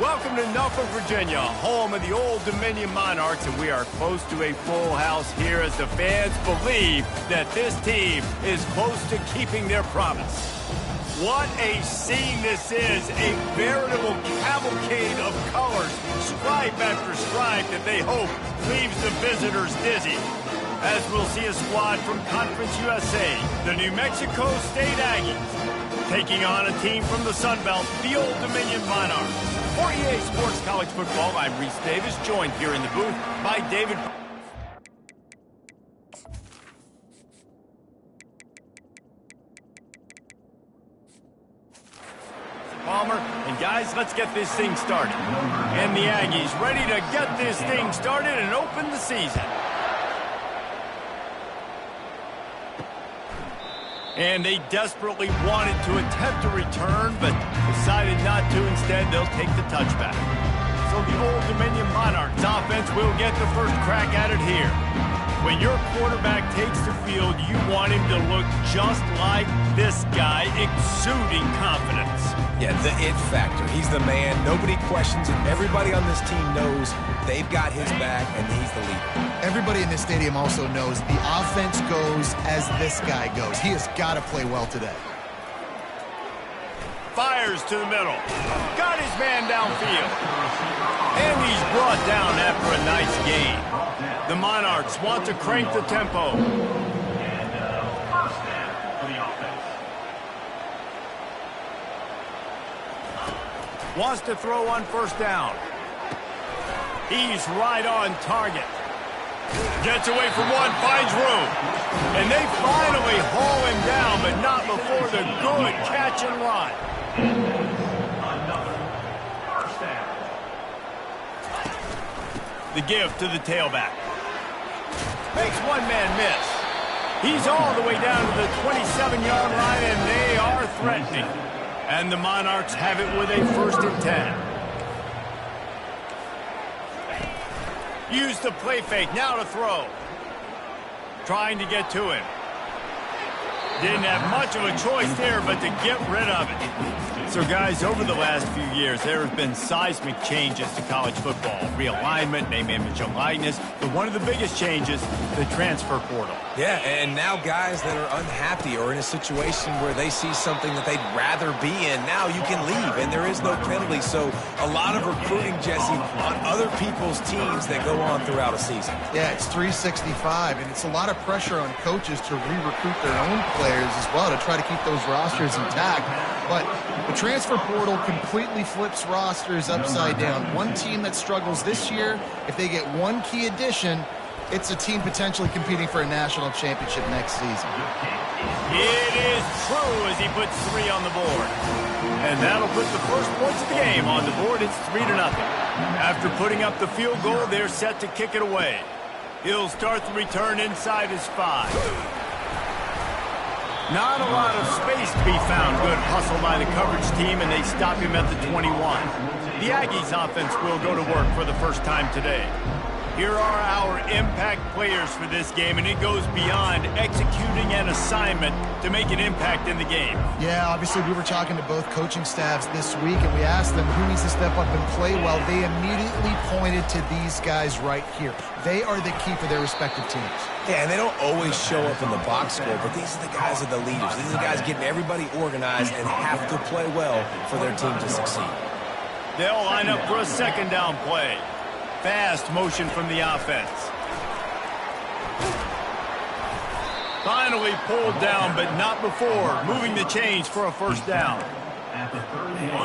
Welcome to Norfolk, Virginia, home of the Old Dominion Monarchs, and we are close to a full house here as the fans believe that this team is close to keeping their promise. What a scene this is, a veritable cavalcade of colors, stripe after stripe that they hope leaves the visitors dizzy. As we'll see a squad from Conference USA, the New Mexico State Aggies, taking on a team from the Sun Belt, the Old Dominion Monarchs. For EA Sports College Football, I'm Reese Davis, joined here in the booth by David Palmer. And guys, let's get this thing started. And the Aggies ready to get this thing started and open the season. And they desperately wanted to attempt a return, but decided not to. Instead, they'll take the touchback. So the Old Dominion Monarchs offense will get the first crack at it here. When your quarterback takes the field, you want him to look just like this guy, exuding confidence. Yeah, the it factor. He's the man. Nobody questions it. Everybody on this team knows they've got his back, and he's the leader. Everybody in this stadium also knows the offense goes as this guy goes. He has got to play well today. Fires to the middle. Got his man downfield. And he's brought down after a nice gain. The Monarchs want to crank the tempo. Wants to throw on first down. He's right on target. Gets away from one, finds room. And they finally haul him down, but not before the good catch and run. The give to the tailback. Makes one man miss. He's all the way down to the 27-yard line, and they are threatening. And the Monarchs have it with a 1st and 10. Use the play fake, now to throw. Trying to get to him. Didn't have much of a choice there, but to get rid of it. So, guys, over the last few years, there have been seismic changes to college football. Realignment, name, image, and likeness. But one of the biggest changes, the transfer portal. Yeah, and now guys that are unhappy or in a situation where they see something that they'd rather be in, now you can leave, and there is no penalty. So a lot of recruiting, Jesse, on other people's teams that go on throughout a season. Yeah, it's 365, and it's a lot of pressure on coaches to re-recruit their own players as well to try to keep those rosters intact. But the transfer portal completely flips rosters upside down. One team that struggles this year, if they get one key addition, it's a team potentially competing for a national championship next season. It is true as he puts 3 on the board. And that'll put the first points of the game on the board. It's 3-0. After putting up the field goal, they're set to kick it away. He'll start the return inside his 5. Not a lot of space to be found. Good hustle by the coverage team, and they stop him at the 21. The Aggies offense will go to work for the first time today. Here are our impact players for this game, and it goes beyond executing an assignment to make an impact in the game. Yeah, obviously we were talking to both coaching staffs this week, and we asked them who needs to step up and play well. They immediately pointed to these guys right here. They are the key for their respective teams. Yeah, and they don't always show up in the box score, but these are the guys that are the leaders. These are the guys getting everybody organized and have to play well for their team to succeed. They'll line up for a 2nd down play. Fast motion from the offense. Finally pulled down, but not before moving the chains for a 1st down.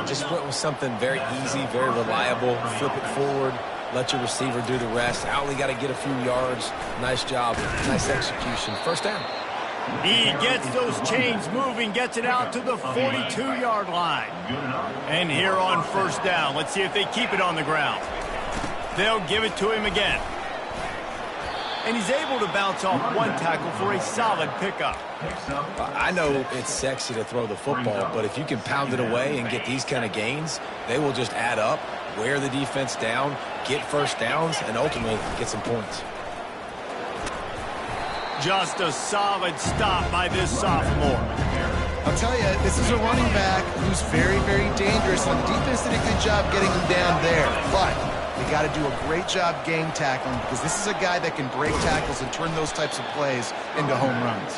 Just went with something very easy, very reliable. Flip it forward. Let your receiver do the rest. I only got to get a few yards. Nice job. Nice execution. 1st down. He gets those chains moving, gets it out to the 42-yard line. And here on 1st down, let's see if they keep it on the ground. They'll give it to him again. And he's able to bounce off one tackle for a solid pickup. I know it's sexy to throw the football, but if you can pound it away and get these kind of gains, they will just add up, wear the defense down, get 1st downs, and ultimately get some points. Just a solid stop by this sophomore. I'll tell you, this is a running back who's very, very dangerous. And the defense did a good job getting him down there. But they got to do a great job game tackling because this is a guy that can break tackles and turn those types of plays into home runs.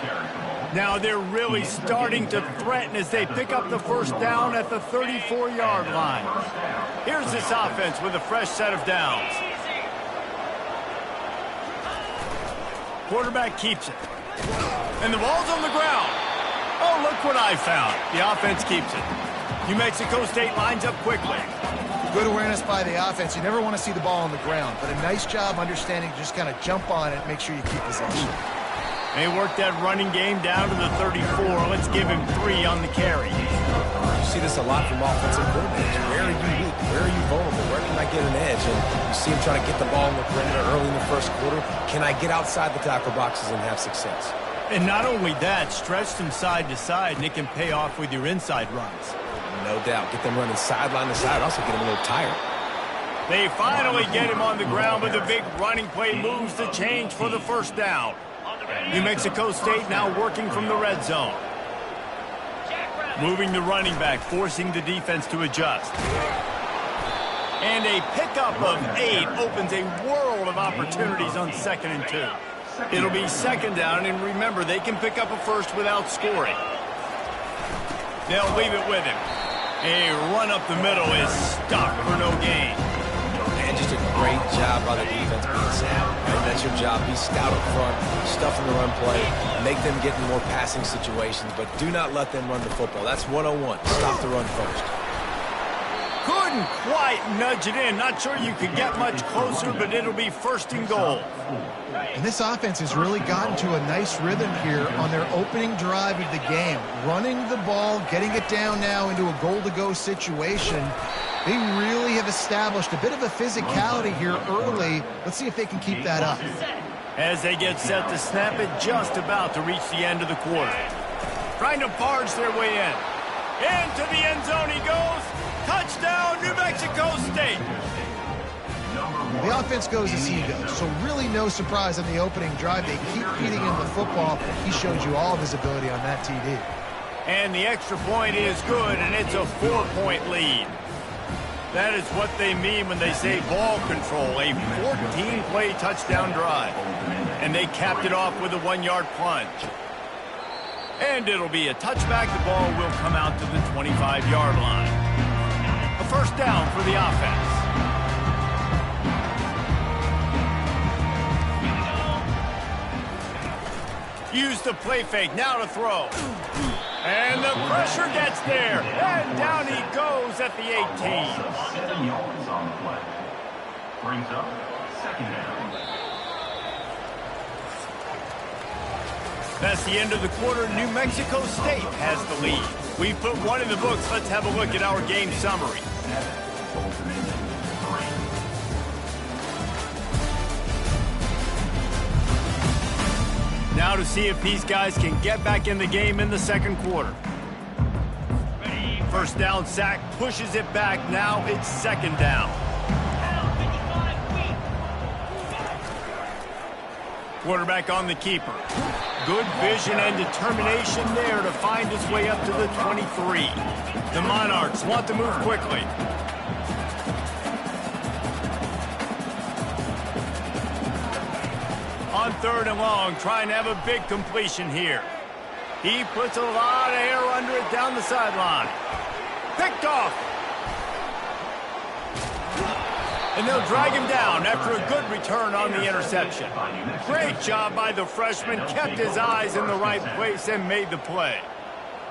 Now they're really starting to threaten as they pick up the first down at the 34-yard line. Here's this offense with a fresh set of downs. Quarterback keeps it. And the ball's on the ground. Oh, look what I found. The offense keeps it. New Mexico State lines up quickly. Good awareness by the offense. You never want to see the ball on the ground, but a nice job understanding to just kind of jump on it and make sure you keep possession. They work that running game down to the 34. Let's give him 3 on the carry. You see this a lot from offensive coordinators. Where are you weak? Where are you vulnerable? Where can I get an edge? And you see him trying to get the ball in the perimeter early in the first quarter. Can I get outside the tackle boxes and have success? And not only that, stretch them side to side, and it can pay off with your inside runs. No doubt. Get them running sideline to side. Also get them a little tired. They finally get him on the ground, but the big running play moves the change for the first down. New Mexico State now working from the red zone. Moving the running back, forcing the defense to adjust. And a pickup of 8 opens a world of opportunities on 2nd and 2. It'll be 2nd down, and remember, they can pick up a first without scoring. They'll leave it with him. A run up the middle is stopped for no gain. And just a great job by the defense being sound. Right? That's your job. Be stout up front, stuff in the run play, make them get in more passing situations, but do not let them run the football. That's 101. Stop the run first. Couldn't quite nudge it in. Not sure you could get much closer, but it'll be 1st and goal. And this offense has really gotten to a nice rhythm here on their opening drive of the game. Running the ball, getting it down now into a goal-to-go situation. They really have established a bit of a physicality here early. Let's see if they can keep that up. As they get set to snap it, just about to reach the end of the quarter. Trying to barge their way in. Into the end zone he goes. Touchdown, New Mexico State. The offense goes as he goes, so really no surprise on the opening drive. They keep feeding him the football. He showed you all of his ability on that TD. And the extra point is good, and it's a 4-point lead. That is what they mean when they say ball control, a 14-play touchdown drive. And they capped it off with a 1-yard plunge. And it'll be a touchback. The ball will come out to the 25-yard line. A first down for the offense. Use the play fake, now to throw. And the pressure gets there. And down he goes at the 18. 7 yards on the play. Brings up 2nd down. That's the end of the quarter. New Mexico State has the lead. We put 1 in the books. Let's have a look at our game summary. Now to see if these guys can get back in the game in the 2nd quarter. First down sack, pushes it back. Now it's 2nd down. Quarterback on the keeper. Good vision and determination there to find his way up to the 23. The Monarchs want to move quickly. On 3rd and long, trying to have a big completion here. He puts a lot of air under it down the sideline. Picked off. And they'll drag him down after a good return on the interception. Great job by the freshman. Kept his eyes in the right place and made the play.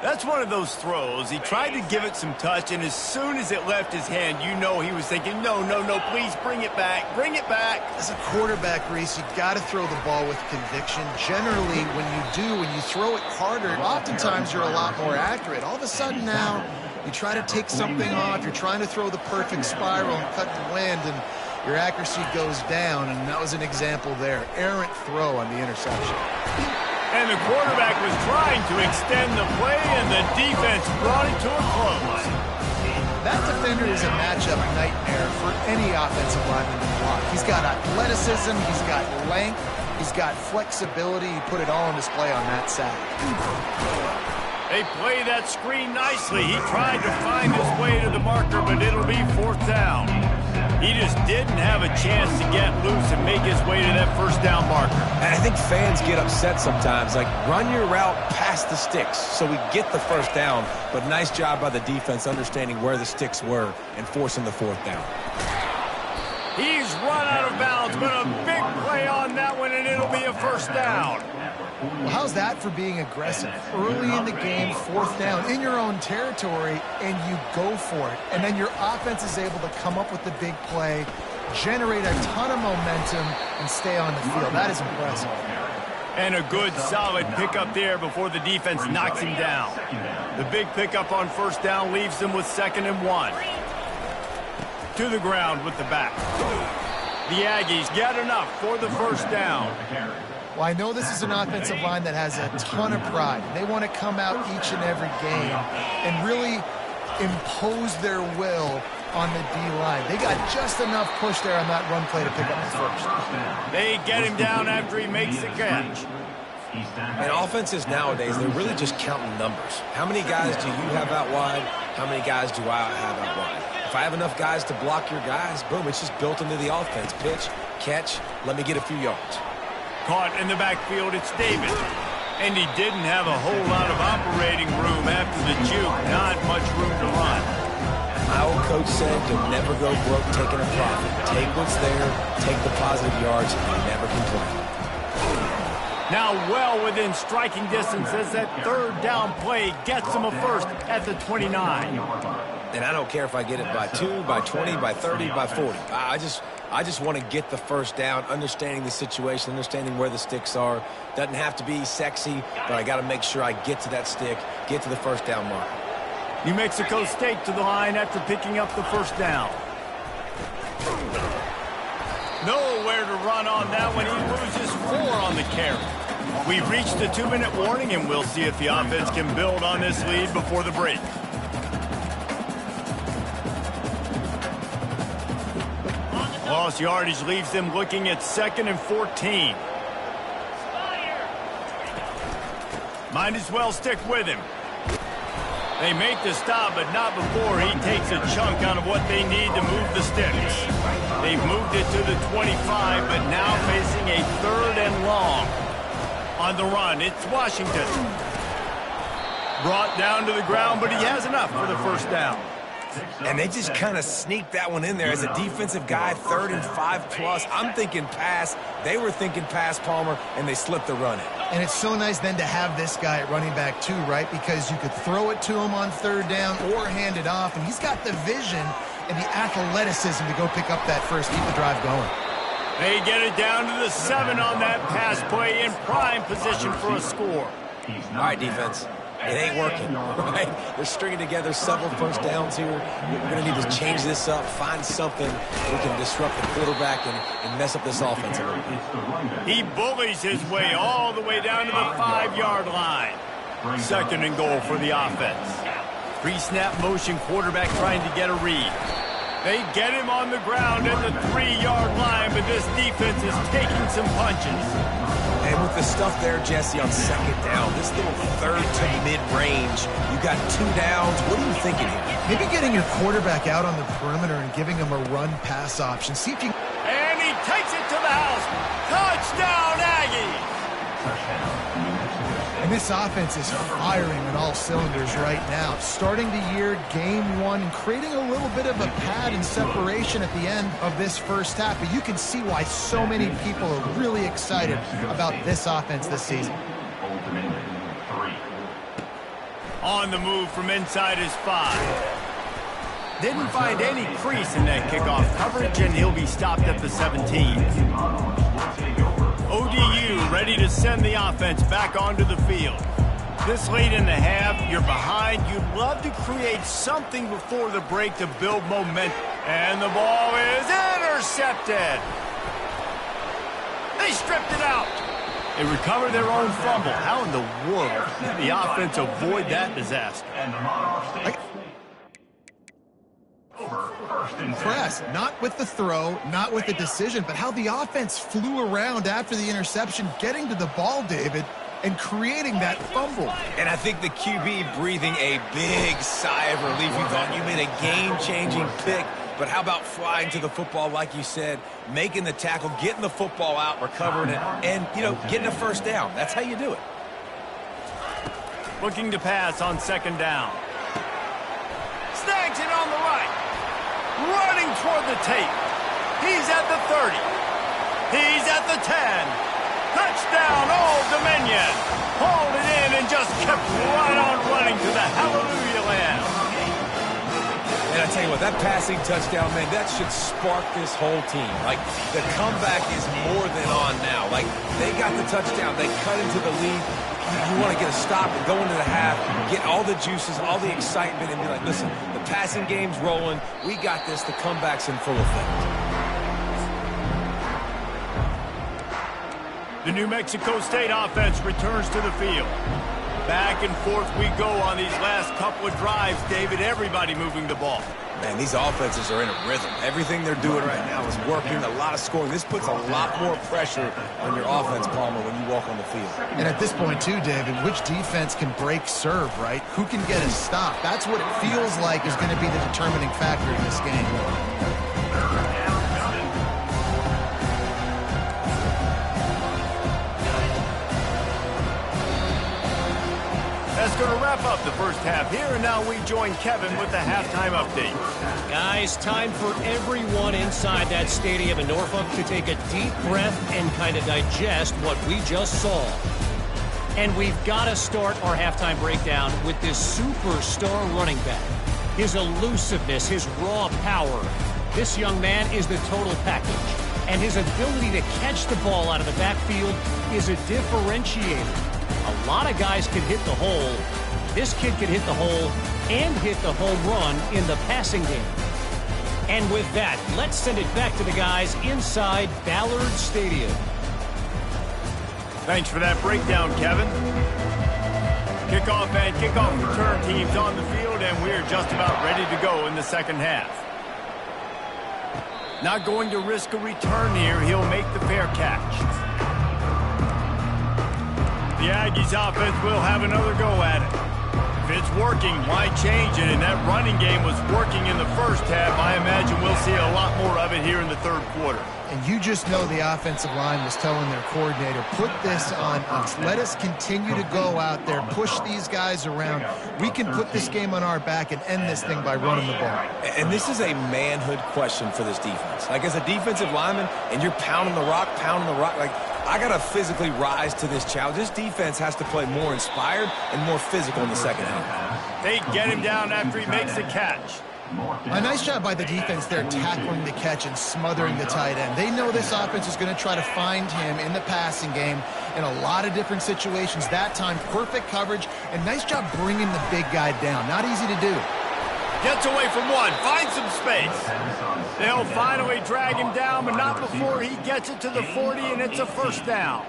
That's one of those throws. He tried to give it some touch, and as soon as it left his hand, you know he was thinking, no, no, no, please bring it back. Bring it back. As a quarterback, Reese, you got to throw the ball with conviction. Generally, when you throw it harder, oftentimes you're a lot more accurate. All of a sudden now, you try to take something off. You're trying to throw the perfect spiral and cut the wind, and your accuracy goes down, and that was an example there. Errant throw on the interception. And the quarterback was trying to extend the play, and the defense brought it to a close. That defender is a matchup nightmare for any offensive lineman to block. He's got athleticism, he's got length, he's got flexibility. He put it all on display on that sack. They play that screen nicely. He tried to find his way to the marker, but it'll be 4th down. He just didn't have a chance to get loose and make his way to that 1st down marker. And I think fans get upset sometimes. Like, run your route past the sticks so we get the 1st down. But nice job by the defense understanding where the sticks were and forcing the 4th down. He's run out of bounds, but a big play on that one, and it'll be a 1st down. Well, how's that for being aggressive? Early in the game, 4th down, in your own territory, and you go for it. And then your offense is able to come up with the big play, generate a ton of momentum, and stay on the field. That is impressive. And a good, solid pickup there before the defense knocks him down. The big pickup on 1st down leaves them with 2nd and 1. To the ground with the back. The Aggies get enough for the 1st down. Well, I know this is an offensive line that has a ton of pride. They want to come out each and every game and really impose their will on the D-line. They got just enough push there on that run play to pick up the 1st. They get him down after he makes the catch. And offenses nowadays, they're really just counting numbers. How many guys do you have out wide? How many guys do I have out wide? If I have enough guys to block your guys, boom, it's just built into the offense. Pitch, catch, let me get a few yards. Caught in the backfield, it's Davis. And he didn't have a whole lot of operating room after the juke. Not much room to run. My old coach said you'll never go broke taking a profit. Take what's there, take the positive yards, and never complain. Now well within striking distance as that 3rd down play gets him a 1st at the 29. And I don't care if I get it by 2, by 20, by 30, by 40. I just want to get the 1st down, understanding the situation, understanding where the sticks are. Doesn't have to be sexy, but I got to make sure I get to that stick, get to the 1st down mark. New Mexico State to the line after picking up the 1st down. Nowhere to run on that one. He loses 4 on the carry. We've reached the 2-minute warning, and we'll see if the offense can build on this lead before the break. Lost yardage leaves them looking at 2nd and 14. Might as well stick with him. They make the stop, but not before he takes a chunk out of what they need to move the sticks. They've moved it to the 25, but now facing a 3rd and long. On the run, it's Washington. Brought down to the ground, but he has enough for the 1st down. And they just kind of sneaked that one in there as a defensive guy, 3rd and 5+. I'm thinking pass. They were thinking pass, Palmer, and they slipped the run in. And it's so nice then to have this guy at running back too, right? Because you could throw it to him on 3rd down or hand it off, and he's got the vision and the athleticism to go pick up that 1st, keep the drive going. They get it down to the 7 on that pass play in prime position for a score. All right, defense. It ain't working, right? They're stringing together several 1st downs here. We're going to need to change this up, find something we can disrupt the quarterback and mess up this offense a little bit. He bullies his way all the way down to the 5-yard line. 2nd and goal for the offense. Pre-snap motion quarterback trying to get a read. They get him on the ground at the 3-yard line, but this defense is taking some punches. And with the stuff there, Jesse, on 2nd down, this little 3rd to mid-range, you got 2 downs. What are you thinking here? Maybe getting your quarterback out on the perimeter and giving him a run-pass option. See if you... And he takes it to the house. Touchdown, Aggies! And this offense is firing on all cylinders right now. Starting the year, game 1, and creating a little bit of a pad and separation at the end of this 1st half. But you can see why so many people are really excited about this offense this season. On the move from inside his 5. Didn't find any crease in that kickoff coverage, and he'll be stopped at the 17. ODU ready to send the offense back onto the field. This late in the half, you're behind. You'd love to create something before the break to build momentum. And the ball is intercepted. They stripped it out. They recover their own fumble. How in the world did the offense avoid that disaster? Impressed, not with the throw, not with the decision, but how the offense flew around after the interception, getting to the ball, David, and creating that fumble. And I think the QB breathing a big sigh of relief. You thought you made a game-changing pick, but how about flying to the football, like you said, making the tackle, getting the football out, recovering it, and, getting a first down. That's how you do it. Looking to pass on second down. Snags it on the right. Running toward the tape. He's at the 30. He's at the 10. Touchdown, Old Dominion. Hauled it in and just kept right on running to the hallelujah land. And I tell you what, that passing touchdown, man, that should spark this whole team. Like, the comeback is more than on now. Like, they got the touchdown. They cut into the lead. You want to get a stop and go into the half, get all the juices, all the excitement, and be like, listen, the passing game's rolling. We got this. The comeback's in full effect. The New Mexico State offense returns to the field. Back and forth we go on these last couple of drives, David. Everybody moving the ball. Man, these offenses are in a rhythm. Everything they're doing right now is working. A lot of scoring. This puts a lot more pressure on your offense, Palmer, when you walk on the field. And at this point, too, David, which defense can break serve, right? Who can get a stop? That's what it feels like is going to be the determining factor in this game. That's going to wrap up the first half here, and now we join Kevin with the halftime update. Guys, time for everyone inside that stadium in Norfolk to take a deep breath and kind of digest what we just saw. And we've got to start our halftime breakdown with this superstar running back. His elusiveness, his raw power. This young man is the total package. And his ability to catch the ball out of the backfield is a differentiator. A lot of guys can hit the hole. This kid can hit the hole and hit the home run in the passing game. And with that, let's send it back to the guys inside Ballard Stadium. Thanks for that breakdown, Kevin. Kickoff and kickoff return teams on the field, and we're just about ready to go in the second half. Not going to risk a return here. He'll make the fair catch. The Aggies offense will have another go at it. If it's working, why change it? And that running game was working in the first half. I imagine we'll see a lot more of it here in the third quarter. And you just know the offensive line was telling their coordinator, put this on us. Let us continue to go out there, push these guys around. We can put this game on our back and end this thing by running the ball. And this is a manhood question for this defense. Like, as a defensive lineman, and you're pounding the rock, like, I got to physically rise to this challenge. This defense has to play more inspired and more physical in the second half. They get him down after he makes the catch. A nice job by the defense there, tackling the catch and smothering the tight end. They know this offense is going to try to find him in the passing game in a lot of different situations. That time, perfect coverage, and nice job bringing the big guy down. Not easy to do. Gets away from one, finds some space. They'll finally drag him down, but not before he gets it to the 40, and it's a first down.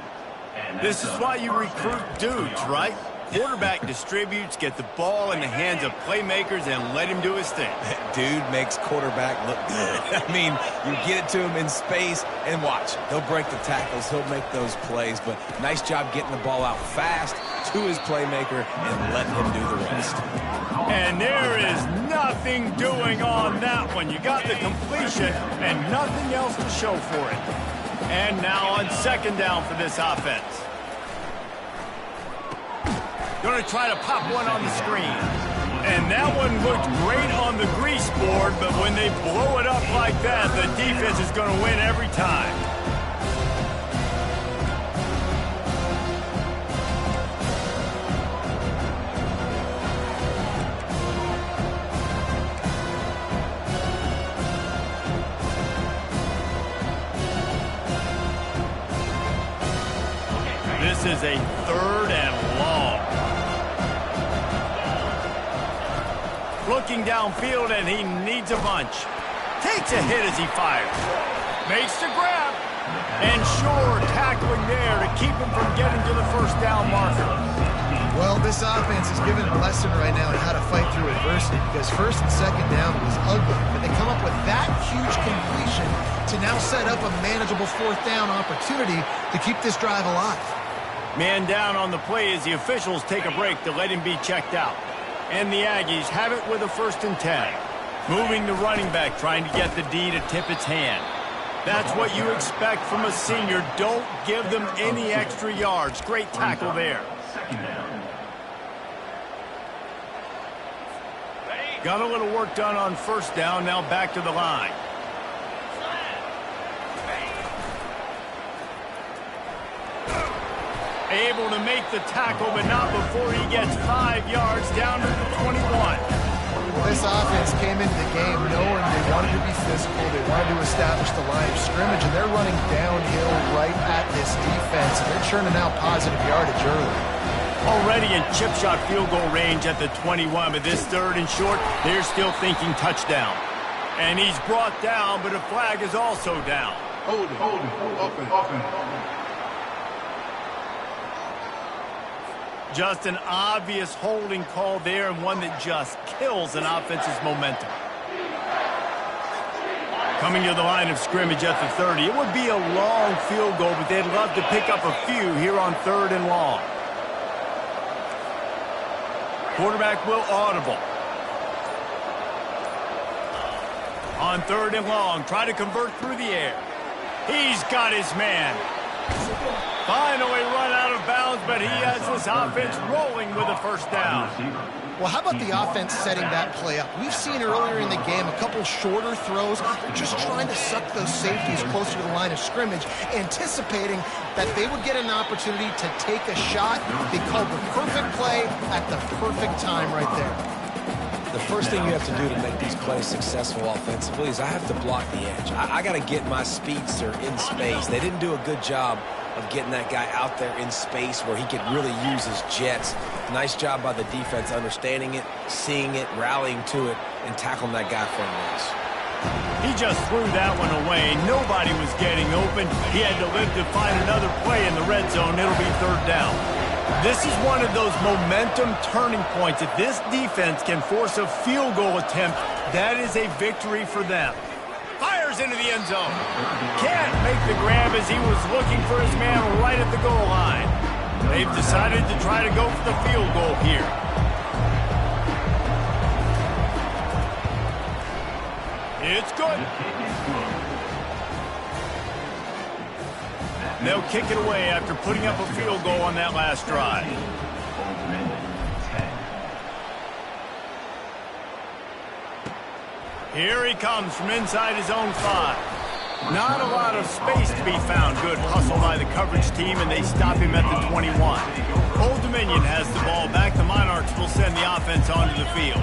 This is why you recruit dudes, right? Quarterback distributes, get the ball in the hands of playmakers, and let him do his thing. Dude makes quarterback look good. I mean, you get it to him in space, and watch. He'll break the tackles. He'll make those plays, but nice job getting the ball out fast to his playmaker and letting him do the rest. And there is nothing doing on that one. You got the completion and nothing else to show for it. And now on second down for this offense. Going to try to pop one on the screen. And that one looked great on the grease board, but when they blow it up like that, the defense is going to win every time. This is a third and long. Looking downfield, and he needs a bunch. Takes a hit as he fires. Makes the grab. And sure, tackling there to keep him from getting to the first down marker. Well, this offense is giving a lesson right now on how to fight through adversity, because first and second down was ugly, but they come up with that huge completion to now set up a manageable fourth down opportunity to keep this drive alive. Man down on the play as the officials take a break to let him be checked out. And the Aggies have it with a 1st and 10. Moving the running back, trying to get the D to tip its hand. That's what you expect from a senior. Don't give them any extra yards. Great tackle there. Got a little work done on 1st down, now back to the line. Able to make the tackle, but not before he gets 5 yards down to the 21. This offense came into the game knowing they wanted to be physical, they wanted to establish the line of scrimmage, and they're running downhill right at this defense, and they're churning out positive yardage early. Already in chip shot field goal range at the 21, but this 3rd and short, they're still thinking touchdown. And he's brought down, but a flag is also down. Hold it, open. Just an obvious holding call there, and one that just kills an offense's momentum. Coming to the line of scrimmage at the 30. It would be a long field goal, but they'd love to pick up a few here on 3rd and long. Quarterback will audible. On 3rd and long, try to convert through the air. He's got his man. Finally run out of bounds, but he has this offense rolling with a 1st down. Well, how about the offense setting that play up? We've seen earlier in the game a couple shorter throws. They're just trying to suck those safeties closer to the line of scrimmage, anticipating that they would get an opportunity to take a shot. They called the perfect play at the perfect time right there. The first thing you have to do to make these plays successful offensively is I have to block the edge. I got to get my speedster in space. They didn't do a good job of getting that guy out there in space where he could really use his jets. Nice job by the defense understanding it, seeing it, rallying to it, and tackling that guy for a loss. He just threw that one away. Nobody was getting open. He had to live to find another play in the red zone. It'll be 3rd down. This is one of those momentum turning points. If this defense can force a field goal attempt, that is a victory for them. Fires into the end zone. Can't make the grab as he was looking for his man right at the goal line. They've decided to try to go for the field goal here. It's good. They'll kick it away after putting up a field goal on that last drive. Here he comes from inside his own 5. Not a lot of space to be found. Good hustle by the coverage team, and they stop him at the 21. Old Dominion has the ball back. The Monarchs will send the offense onto the field.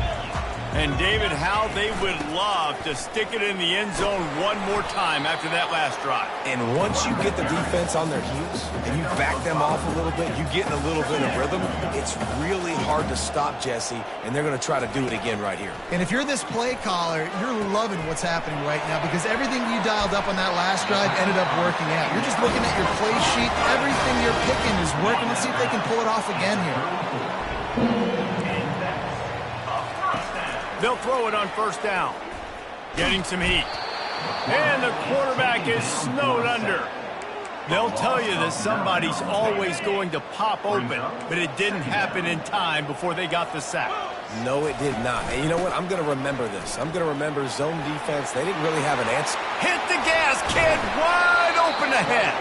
And David, how they would love to stick it in the end zone one more time after that last drive. And once you get the defense on their heels and you back them off a little bit, you get in a little bit of rhythm, it's really hard to stop, Jesse, and they're going to try to do it again right here. And if you're this play caller, you're loving what's happening right now because everything you dialed up on that last drive ended up working out. You're just looking at your play sheet. Everything you're picking is working. Let's see if they can pull it off again here. They'll throw it on 1st down. Getting some heat. And the quarterback is snowed under. They'll tell you that somebody's always going to pop open, but it didn't happen in time before they got the sack. No, it did not. And you know what? I'm going to remember this. I'm going to remember zone defense. They didn't really have an answer. Hit the gas, kid. Wide open ahead.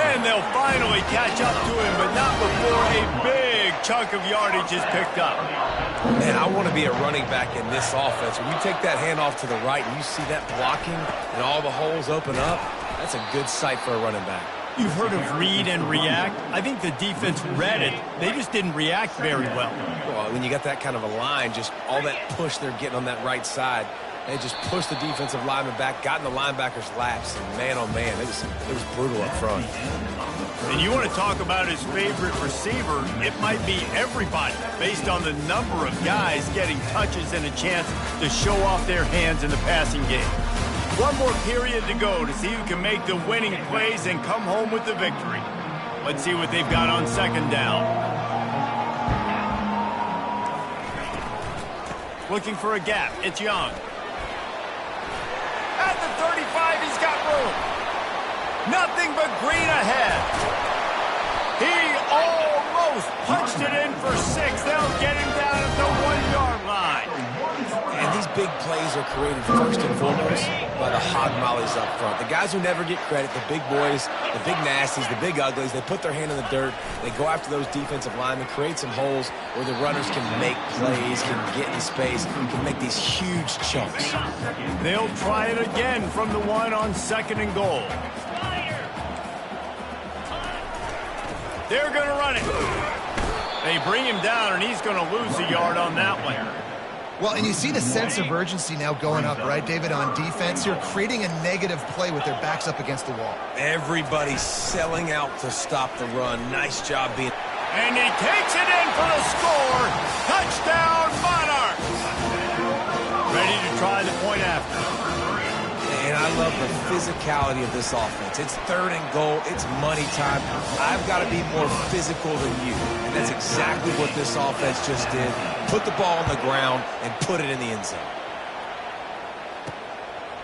And they'll finally catch up to him, but not before a big chunk of yardage is picked up. Man, I want to be a running back in this offense. When you take that handoff to the right and you see that blocking and all the holes open up, that's a good sight for a running back. You've heard of read and react. I think the defense read it. They just didn't react very well. Well, when you got that kind of a line, just all that push they're getting on that right side, they just pushed the defensive lineman back, got in the linebacker's laps, and man, oh man, it was brutal up front. And you want to talk about his favorite receiver, it might be everybody, based on the number of guys getting touches and a chance to show off their hands in the passing game. One more period to go to see who can make the winning plays and come home with the victory. Let's see what they've got on 2nd down. Looking for a gap. It's Young. At the 35, he's got room. Nothing but green ahead. He Post punched it in for 6. They'll get him down at the 1-yard line. And these big plays are created first and foremost by the hog mollies up front. The guys who never get credit, the big boys, the big nasties, the big uglies, they put their hand in the dirt. They go after those defensive linemen, create some holes where the runners can make plays, can get in space, can make these huge chunks. They'll try it again from the 1 on 2nd and goal. They're going to run it. They bring him down, and he's going to lose a yard on that one. Well, and you see the sense of urgency now going up, right, David, on defense here, creating a negative play with their backs up against the wall. Everybody's selling out to stop the run. Nice job being... And he takes it in for the score. Touchdown, Monarchs. Ready to try the point after. And I love the physicality of this offense. It's 3rd and goal. It's money time. I've got to be more physical than you. And that's exactly what this offense just did. Put the ball on the ground and put it in the end zone.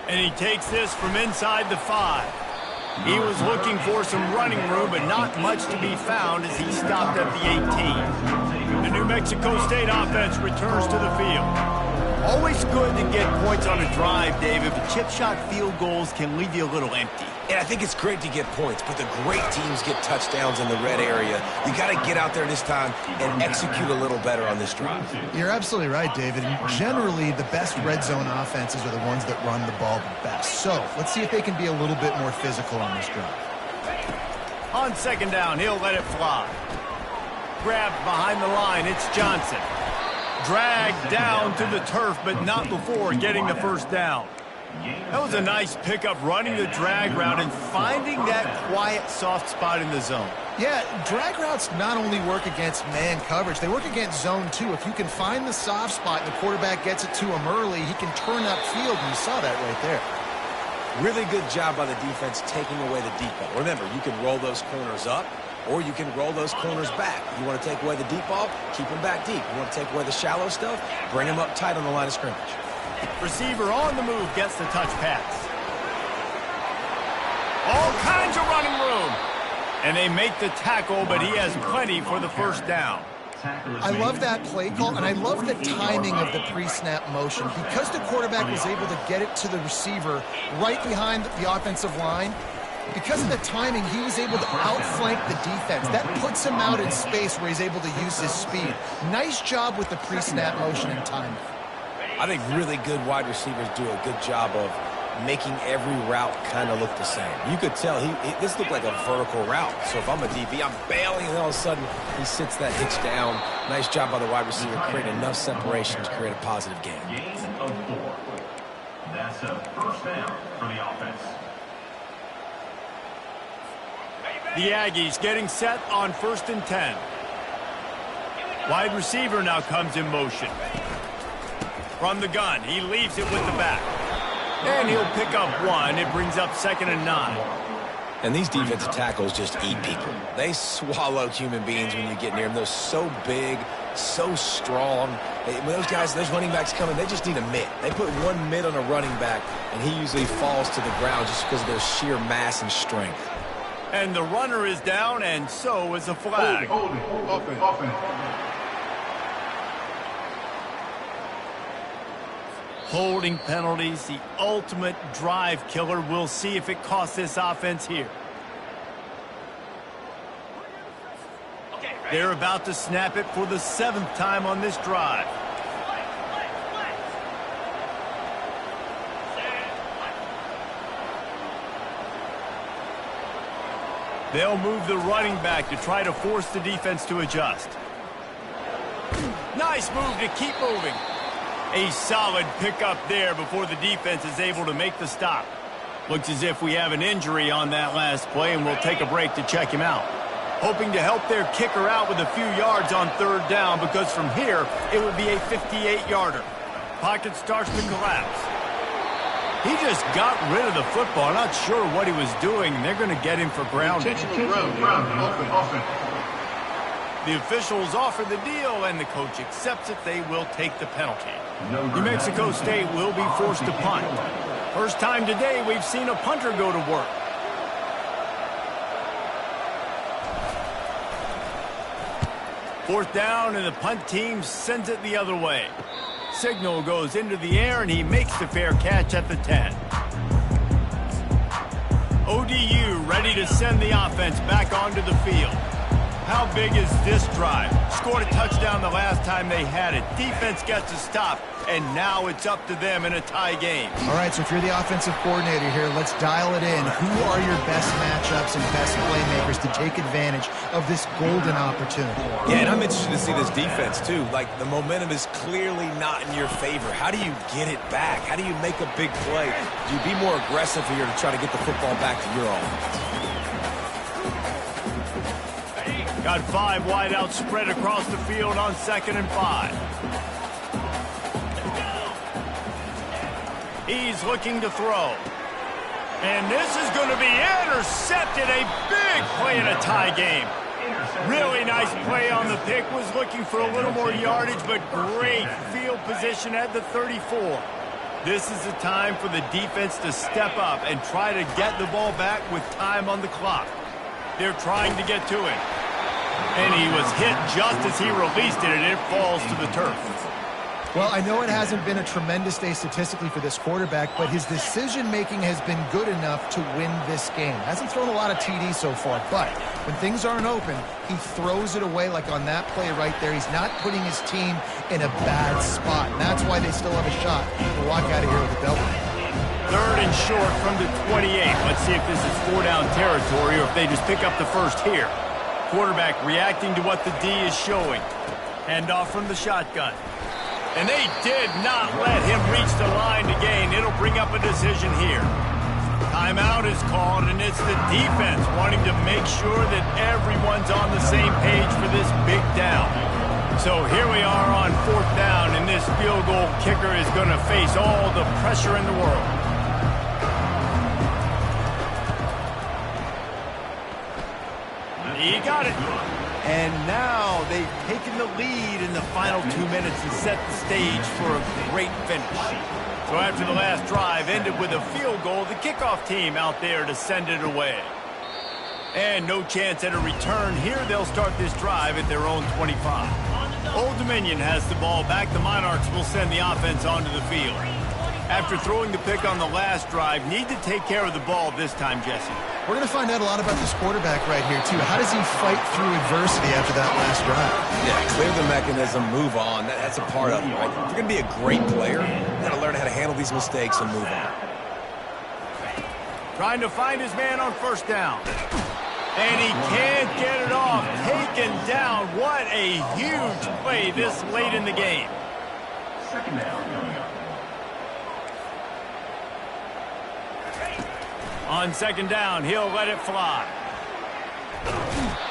And he takes this from inside the 5. He was looking for some running room, but not much to be found as he stopped at the 18. The New Mexico State offense returns to the field. Always good to get points on a drive, David, but chip shot field goals can leave you a little empty. And I think it's great to get points, but the great teams get touchdowns in the red area. You got to get out there this time and execute a little better on this drive. You're absolutely right, David. And generally, the best red zone offenses are the ones that run the ball the best. So let's see if they can be a little bit more physical on this drive. On 2nd down, he'll let it fly. Grabbed behind the line, it's Johnson. Dragged down to the turf, but not before getting the 1st down. That was a nice pickup, running the drag route and finding that quiet, soft spot in the zone. Yeah, drag routes not only work against man coverage, they work against zone too. If you can find the soft spot and the quarterback gets it to him early, he can turn upfield, and you saw that right there. Really good job by the defense taking away the deep ball. Remember, you can roll those corners up, or you can roll those corners back. You want to take away the deep ball, keep them back deep. You want to take away the shallow stuff, bring them up tight on the line of scrimmage. Receiver on the move gets the touch pass. All kinds of running room. And they make the tackle, but he has plenty for the 1st down. I love that play call, and I love the timing of the pre-snap motion. Because the quarterback was able to get it to the receiver right behind the offensive line, because of the timing, he was able to outflank the defense. That puts him out in space where he's able to use his speed. Nice job with the pre-snap motion and timing. I think really good wide receivers do a good job of making every route kind of look the same. You could tell this looked like a vertical route. So if I'm a DB, I'm bailing, and all of a sudden he sits that hitch down. Nice job by the wide receiver, creating enough separation to create a positive gain. Gain of 4. That's a 1st down for the offense. The Aggies getting set on 1st and 10. Wide receiver now comes in motion. From the gun, he leaves it with the back. And he'll pick up 1. It brings up 2nd and 9. And these defensive tackles just eat people. They swallow human beings when you get near them. They're so big, so strong. When those running backs come in, they just need a mitt. They put 1 mitt on a running back, and he usually falls to the ground just because of their sheer mass and strength. And the runner is down, and so is a flag. Holding. Offense. Holding penalties, the ultimate drive killer. We'll see if it costs this offense here. They're about to snap it for the 7th time on this drive. They'll move the running back to try to force the defense to adjust. Nice move to keep moving. A solid pickup there before the defense is able to make the stop. Looks as if we have an injury on that last play, and we'll take a break to check him out. Hoping to help their kicker out with a few yards on 3rd down, because from here, it would be a 58-yarder. Pocket starts to collapse. He just got rid of the football. Not sure what he was doing, and they're going to get him for grounding. Open. The officials offer the deal, and the coach accepts it. They will take the penalty. New Mexico State will be forced to punt. First time today we've seen a punter go to work. Fourth down, and the punt team sends it the other way. Signal goes into the air, and he makes the fair catch at the 10. ODU ready to send the offense back onto the field. How big is this drive? Scored a touchdown the last time they had it. Defense gets a stop, and now it's up to them in a tie game. All right, so if you're the offensive coordinator here, let's dial it in. Who are your best matchups and best playmakers to take advantage of this golden opportunity? Yeah, and I'm interested to see this defense, too. Like, the momentum is clearly not in your favor. How do you get it back? How do you make a big play? Do you be more aggressive here to try to get the football back to your offense? Got 5 wideouts spread across the field on 2nd and 5. He's looking to throw. And this is going to be intercepted. A big play in a tie game. Really nice play on the pick. Was looking for a little more yardage, but great field position at the 34. This is the time for the defense to step up and try to get the ball back with time on the clock. They're trying to get to him. And he was hit just as he released it, and it falls to the turf. Well, I know it hasn't been a tremendous day statistically for this quarterback, but his decision-making has been good enough to win this game. Hasn't thrown a lot of TDs so far, but when things aren't open, he throws it away like on that play right there. He's not putting his team in a bad spot, and that's why they still have a shot to walk out of here with a W. 3rd and short from the 28. Let's see if this is 4-down territory or if they just pick up the first here. Quarterback reacting to what the D is showing. Handoff from the shotgun. And they did not let him reach the line to gain. It'll bring up a decision here. Timeout is called, and it's the defense wanting to make sure that everyone's on the same page for this big down. So here we are on 4th down, and this field goal kicker is going to face all the pressure in the world. He got it. And now they've taken the lead in the final 2 minutes and set the stage for a great finish. So after the last drive ended with a field goal, the kickoff team out there to send it away. And no chance at a return here. They'll start this drive at their own 25. Old Dominion has the ball back. The Monarchs will send the offense onto the field. After throwing the pick on the last drive, need to take care of the ball this time, Jesse. We're going to find out a lot about this quarterback right here, too. How does he fight through adversity after that last drive? Yeah, clear the mechanism, move on. That's a part of it, right? If you're going to be a great player, you got to learn how to handle these mistakes and move on. Trying to find his man on 1st down. And he can't get it off. Taken down. What a huge play this late in the game. 2nd down coming up. On 2nd down, he'll let it fly.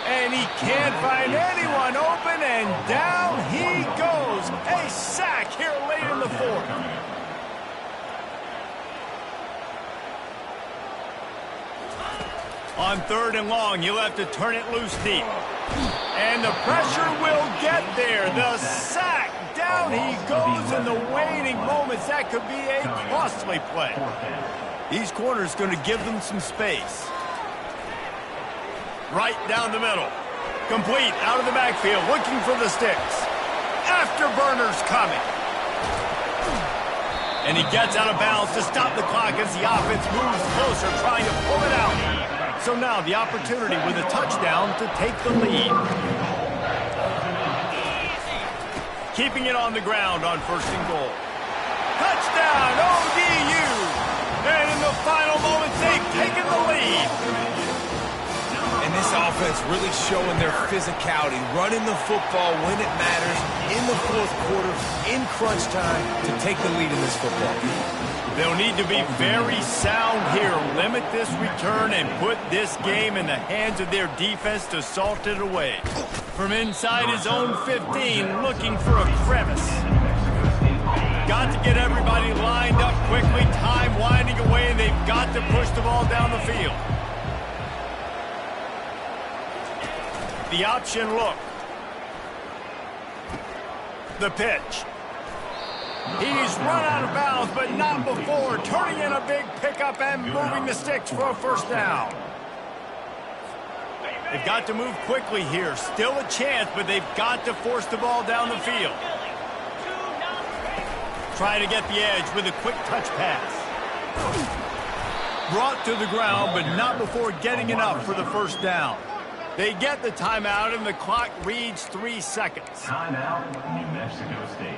And he can't find anyone open, and down he goes. A sack here late in the 4th. On 3rd and long, you'll have to turn it loose deep. And the pressure will get there. The sack, down he goes in the waning moments. That could be a costly play. These corners going to give them some space. Right down the middle. Complete out of the backfield, looking for the sticks. Afterburners coming. And he gets out of bounds to stop the clock as the offense moves closer, trying to pull it out. So now the opportunity with a touchdown to take the lead. Keeping it on the ground on 1st and goal. Touchdown, ODU! And in the final moments, they've taken the lead. And this offense really showing their physicality, running the football when it matters, in the 4th quarter, in crunch time, to take the lead in this football game. They'll need to be very sound here, limit this return, and put this game in the hands of their defense to salt it away. From inside his own 15, looking for a crevice. Got to get everybody lined up quickly, time winding away, and they've got to push the ball down the field. The option look. The pitch. He's run out of bounds, but not before, turning in a big pickup and moving the sticks for a 1st down. They've got to move quickly here. Still a chance, but they've got to force the ball down the field. Trying to get the edge with a quick touch pass. Brought to the ground, but not before getting enough for the first down. They get the timeout, and the clock reads 3 seconds. Timeout, New Mexico State.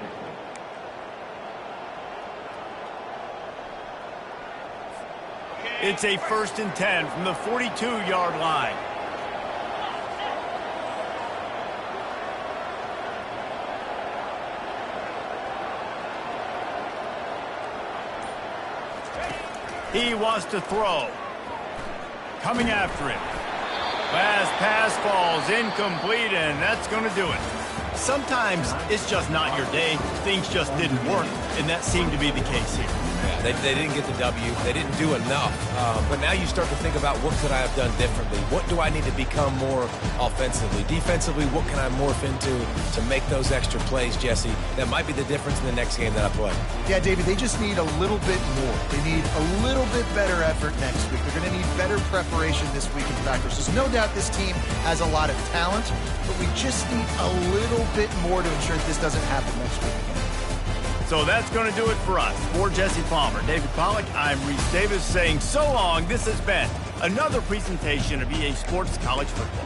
It's a 1st and 10 from the 42-yard line. He wants to throw. Coming after him. Last pass falls incomplete, and that's going to do it. Sometimes it's just not your day. Things just didn't work, and that seemed to be the case here. Yeah, they didn't get the W. They didn't do enough. But now you start to think about what could I have done differently? What do I need to become more offensively? Defensively, what can I morph into to make those extra plays, Jesse? That might be the difference in the next game that I play. Yeah, David, they just need a little bit more. They need a little bit better effort next week. They're going to need better preparation this week, in fact. There's no doubt this team has a lot of talent, but we just need a little bit more to ensure that this doesn't happen next week. So that's going to do it for us. For Jesse Palmer, David Pollack, I'm Reese Davis saying so long. This has been another presentation of EA Sports College Football.